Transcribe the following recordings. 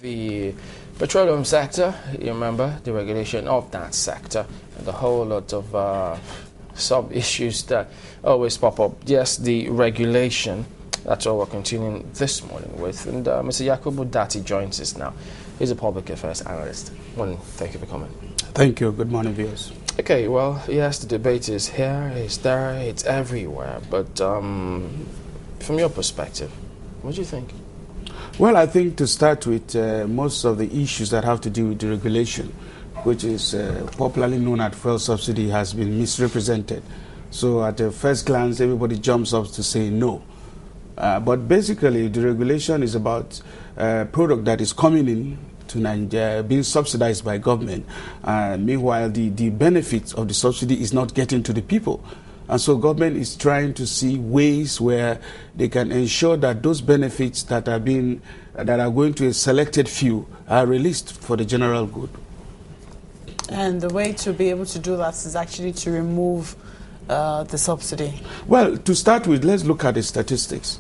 The petroleum sector, you remember the regulation of that sector and the whole lot of sub-issues that always pop up. Yes, the regulation, that's what we're continuing this morning with. And Mr. Yakubu Dati joins us now. He's a public affairs analyst. Morning, thank you for coming. Thank you. Good morning, viewers. Okay, well, yes, the debate is here, it's there, it's everywhere. But from your perspective, what do you think? Well, I think to start with, most of the issues that have to do with deregulation, which is popularly known as fuel subsidy, has been misrepresented. So at the first glance, everybody jumps up to say no. But basically, deregulation is about a product that is coming in to Nigeria, being subsidized by government. Meanwhile, the benefits of the subsidy is not getting to the people. And so government is trying to see ways where they can ensure that those benefits that are going to a selected few are released for the general good. And the way to be able to do that is actually to remove the subsidy. Well, to start with, let's look at the statistics.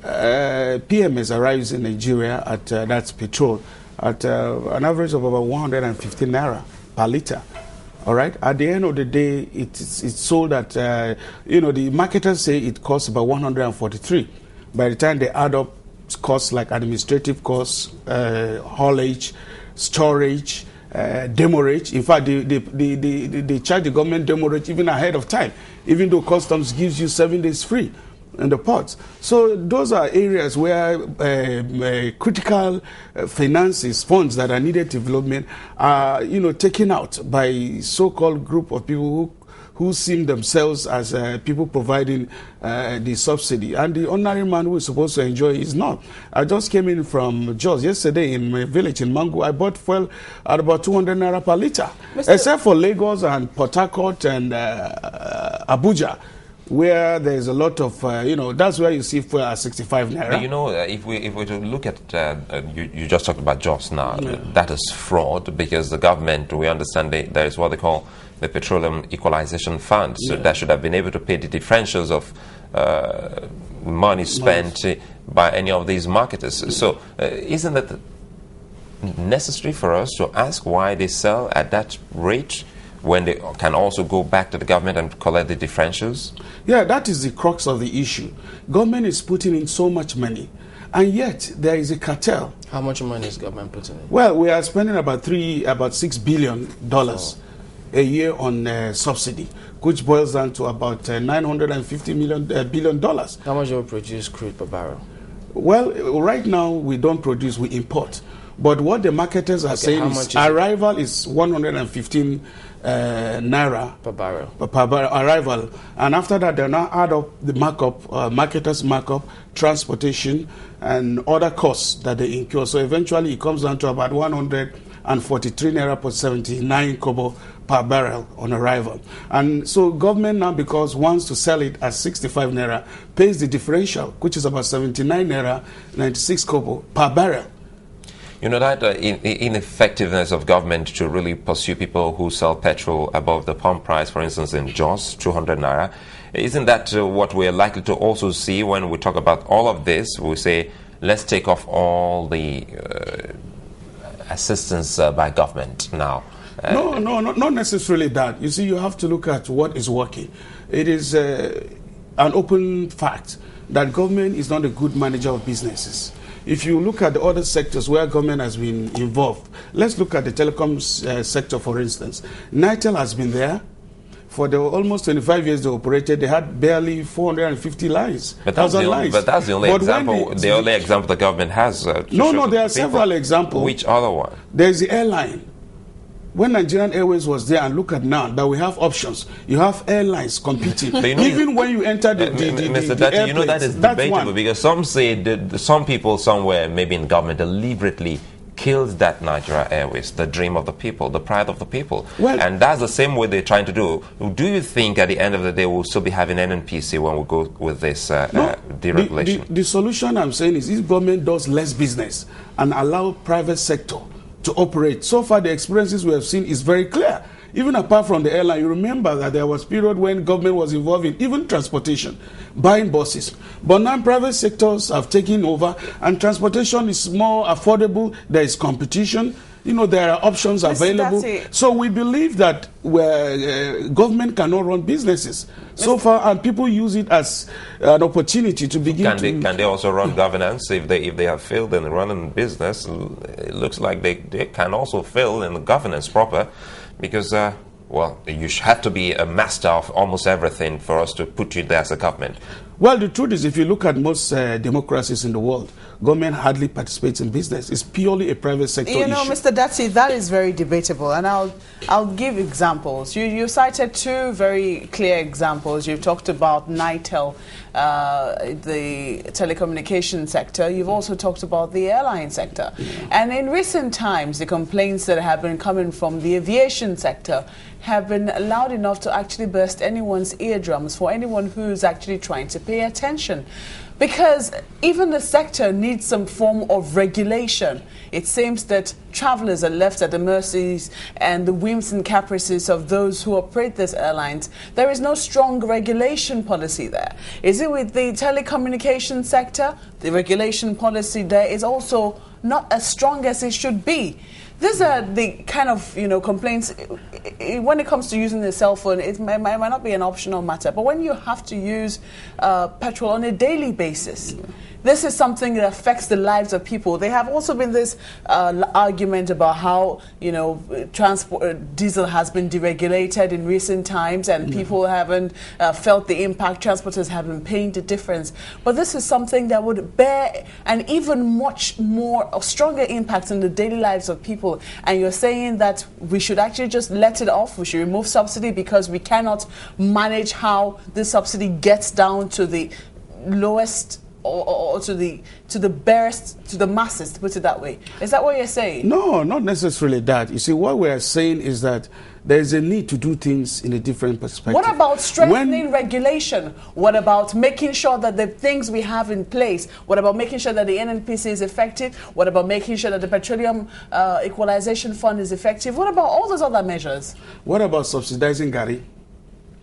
PMS arrives in Nigeria at, that's petrol, at an average of about 115 naira per liter. All right. At the end of the day, it's sold at, the marketers say it costs about 143. By the time they add up costs like administrative costs, haulage, storage, demurrage. In fact, they charge the government demurrage even ahead of time, even though customs gives you 7 days free in the ports. So those are areas where critical finances, funds that are needed to development are, taken out by so-called group of people who see themselves as people providing the subsidy. And the ordinary man who is supposed to enjoy is not. I just came in from Jos yesterday in my village in Mangu. I bought fuel at about 200 naira per liter, except for Lagos and Port Harcourt and Abuja, where there's a lot of, that's where you see fuel at 65 naira. But if we to look at, you just talked about Jos now, that is fraud, because the government, we understand there is what they call the Petroleum Equalization Fund, so that should have been able to pay the differentials of money spent by any of these marketers. So isn't it necessary for us to ask why they sell at that rate when they can also go back to the government and collect the differentials? Yeah, that is the crux of the issue. Government is putting in so much money, and yet there is a cartel. How much money is government putting in? Well, we are spending about $6 billion a year on subsidy, which boils down to about $950 billion. How much do we produce crude per barrel? Well, right now we don't produce, we import. But what the marketers are saying is arrival is 115 naira per barrel. Per barrel arrival, and after that they now add up the markup, marketers markup, transportation, and other costs that they incur. So eventually it comes down to about 143 naira per 79 kobo per barrel on arrival. And so government now, because wants to sell it at 65 naira, pays the differential, which is about 79 naira 96 kobo per barrel. You know that ineffectiveness of government to really pursue people who sell petrol above the pump price, for instance, in Jos, 200 naira, isn't that what we're likely to also see when we talk about all of this? We say, let's take off all the assistance by government now. No, not necessarily that. You see, you have to look at what is working. It is an open fact that government is not a good manager of businesses. If you look at the other sectors where government has been involved, let's look at the telecoms sector, for instance. Nitel has been there. For the almost 25 years they operated, they had barely 450 lines. But that's the only example. The only example the government has. No, there are several examples. Which other one? There's the airline. When Nigerian Airways was there, and look at now that we have options. You have airlines competing. Even when you enter the Mr. Dati, that is debatable, because some say that some people somewhere, maybe in government, deliberately killed that Nigeria Airways, the dream of the people, the pride of the people. Well, and that's the same way they're trying to do. Do you think at the end of the day we'll still be having NNPC when we go with this deregulation? The solution I'm saying is if government does less business and allow private sector to operate. So far, the experiences we have seen is very clear. even apart from the airline, you remember that there was a period when government was involved in even transportation, buying buses. But now private sectors have taken over, and transportation is more affordable. There is competition. You know, there are options available. So we believe that government cannot run businesses so far, and people use it as an opportunity to begin Can they also run governance if they have failed in running business? It looks like they can also fail in the governance proper, because well, you have to be a master of almost everything for us to put you there as a government. Well, the truth is, if you look at most democracies in the world, government hardly participates in business. It's purely a private sector issue. You know, Mr. Dati, that is very debatable, and I'll give examples. You cited two very clear examples. You've talked about NITEL, the telecommunication sector. You've also talked about the airline sector. Yeah. And in recent times, the complaints that have been coming from the aviation sector have been loud enough to actually burst anyone's eardrums, for anyone who's actually trying to pay attention. Because even the sector needs some form of regulation. It seems that travelers are left at the mercies and the whims and caprices of those who operate these airlines. There is no strong regulation policy there. Is it with the telecommunication sector? The regulation policy there is also not as strong as it should be. These are the kind of, complaints. When it comes to using the cell phone, it might not be an optional matter. But when you have to use petrol on a daily basis, this is something that affects the lives of people. There have also been this argument about how, transport diesel has been deregulated in recent times, and people haven't felt the impact. Transporters haven't paid the difference. But this is something that would bear an even much more stronger impact on the daily lives of people. And you're saying that we should actually just let it off, we should remove subsidy, because we cannot manage how this subsidy gets down to the lowest or to the barest, to the masses, to put it that way. Is that what you're saying? No, not necessarily that. You see, what we are saying is that there is a need to do things in a different perspective. What about strengthening regulation? What about making sure that the things we have in place? What about making sure that the NNPC is effective? What about making sure that the Petroleum Equalization Fund is effective? What about all those other measures? What about subsidizing Gary?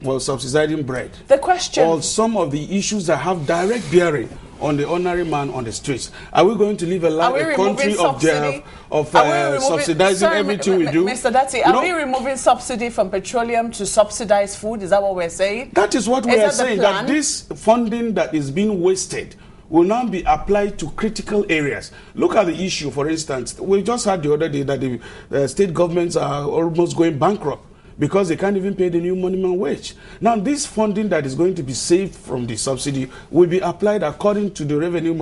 Well, subsidizing bread? The question... Or some of the issues that have direct bearing on the ordinary man on the streets. Are we going to live a country of subsidizing everything we do? Mr. Dati, are we removing subsidy from petroleum to subsidize food? Is that what we're saying? That is what we are saying, that this funding that is being wasted will now be applied to critical areas. Look at the issue, for instance. We just heard the other day that the state governments are almost going bankrupt because they can't even pay the new minimum wage. Now, this funding that is going to be saved from the subsidy will be applied according to the revenue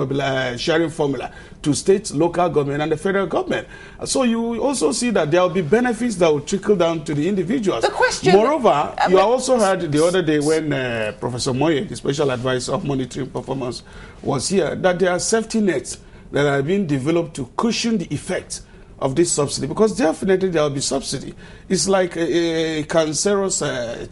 sharing formula to states, local government, and the federal government. So you also see that there will be benefits that will trickle down to the individuals. The question, moreover, you also heard the other day when Professor Moye, the special advisor of monitoring performance, was here, that there are safety nets that are being developed to cushion the effects of this subsidy, because definitely there will be subsidy. It's like a cancerous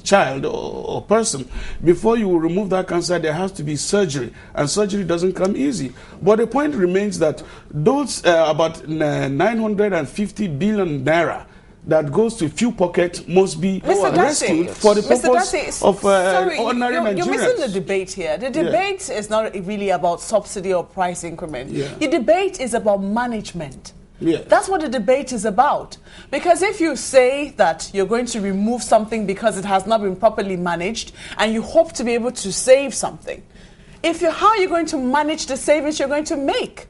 child or person. Before you remove that cancer, there has to be surgery, and surgery doesn't come easy. But the point remains that those about 950 billion naira that goes to few pockets must be rescued for the purpose of ordinary Nigerians. You're missing the debate here. The debate is not really about subsidy or price increment. The debate is about management. That's what the debate is about. Because if you say that you're going to remove something because it has not been properly managed, and you hope to be able to save something, how are you going to manage the savings you're going to make?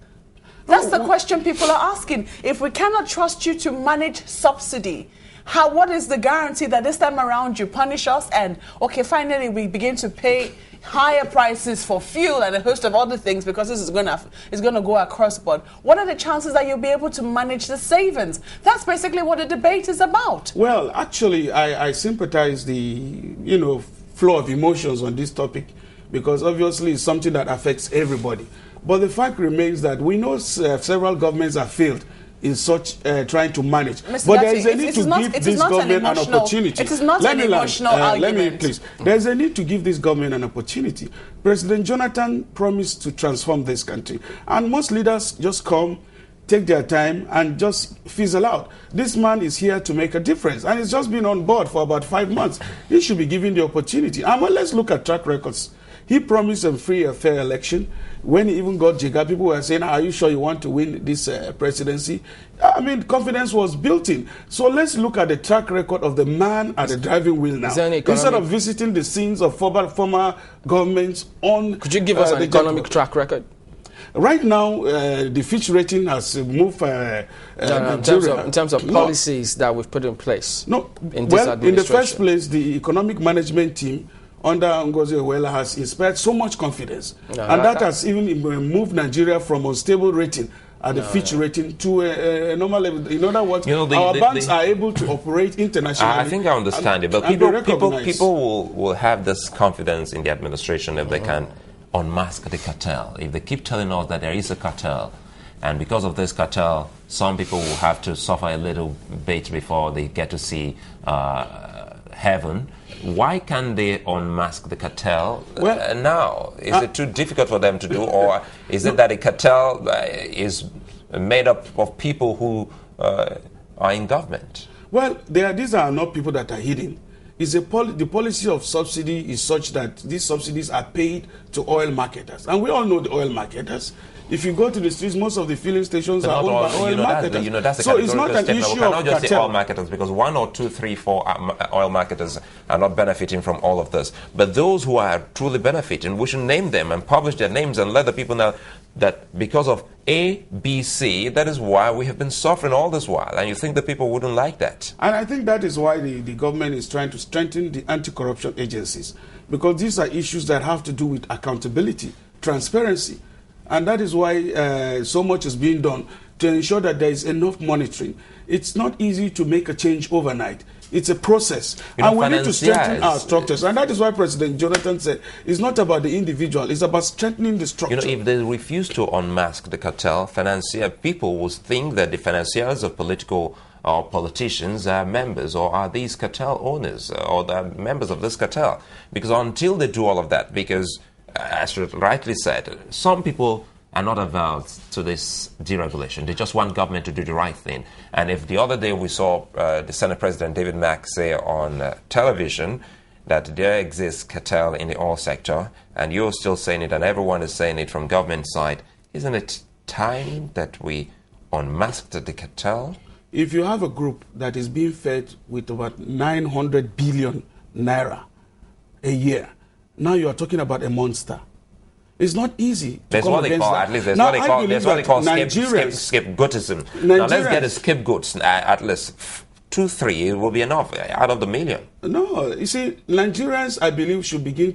That's the question people are asking. If we cannot trust you to manage subsidy, what is the guarantee that this time around you punish us and, okay, finally we begin to pay higher prices for fuel and a host of other things because this is going to go across board? What are the chances that you'll be able to manage the savings? That's basically what the debate is about. Well, actually, I sympathize the flow of emotions on this topic, because obviously it's something that affects everybody. But the fact remains that we know several governments have failed in such trying to manage. Mr. But Dati, there is a need to give this government an opportunity. It is not an emotional argument. Let me, please. There is a need to give this government an opportunity. President Jonathan promised to transform this country. And most leaders just come, take their time and just fizzle out. This man is here to make a difference, and he's just been on board for about 5 months. He should be given the opportunity. And well, let's look at track records. He promised a free and fair election. When he even got Jega, people were saying, are you sure you want to win this presidency? I mean, confidence was built in. So let's look at the track record of the man at the driving wheel now. Instead of visiting the scenes of former governments on... Could you give us an economic track record? Right now, the Fitch rating has moved in terms of policies that we've put in place. No, in this well, in the first place, the economic management team under Ngozi Iweala has inspired so much confidence. And that has even moved Nigeria from unstable rating at the Fitch rating to a normal level. In other words, our banks are able to operate internationally. I think I understand it, but people will have this confidence in the administration if they can unmask the cartel. If they keep telling us that there is a cartel, and because of this cartel, some people will have to suffer a little bit before they get to see heaven. Why can't they unmask the cartel now? Is it too difficult for them to do, or is it that the cartel is made up of people who are in government? Well, these are not people that are hidden. The policy of subsidy is such that these subsidies are paid to oil marketers. And we all know the oil marketers. If you go to the streets, most of the filling stations are owned by oil marketers. That's so it's not an issue of cartel. We cannot just say cartel. oil marketers, because 1 or 2, 3, 4 oil marketers are not benefiting from all of this. But those who are truly benefiting, we should name them and publish their names and let the people know that because of A, B, C, that is why we have been suffering all this while. And you think the people wouldn't like that? And I think that is why the government is trying to strengthen the anti-corruption agencies, because these are issues that have to do with accountability, transparency. And that is why so much is being done to ensure that there is enough monitoring. It's not easy to make a change overnight. It's a process. And we need to strengthen our structures. And that is why President Jonathan said it's not about the individual, it's about strengthening the structure. If they refuse to unmask the cartel, people will think that the financiers of political or politicians are members, or are these cartel owners, or the members of this cartel. Because until they do all of that, because as you rightly said, some people are not averse to this deregulation. They just want government to do the right thing. And if the other day we saw the Senate President David Mack say on television that there exists cartel in the oil sector, and you're still saying it, and everyone is saying it from government side, isn't it time that we unmasked the cartel? If you have a group that is being fed with about 900 billion naira a year, now you are talking about a monster. It's not easy to come against that. There's what they call scapegoatism. Now let's get a scapegoats. At least 2, 3 it will be enough out of the million. No, you see, Nigerians, I believe, should begin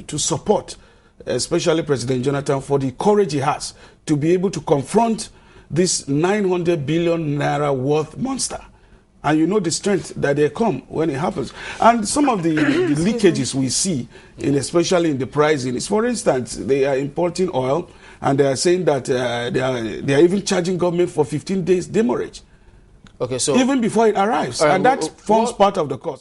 to support, especially President Jonathan, for the courage he has to be able to confront this 900 billion naira worth monster. And you know the strength that they come when it happens. And some of the leakages we see, especially in the pricing, is, for instance, they are importing oil and they are saying that they are even charging government for 15 days demurrage. Okay, so even before it arrives. And that forms part of the cost.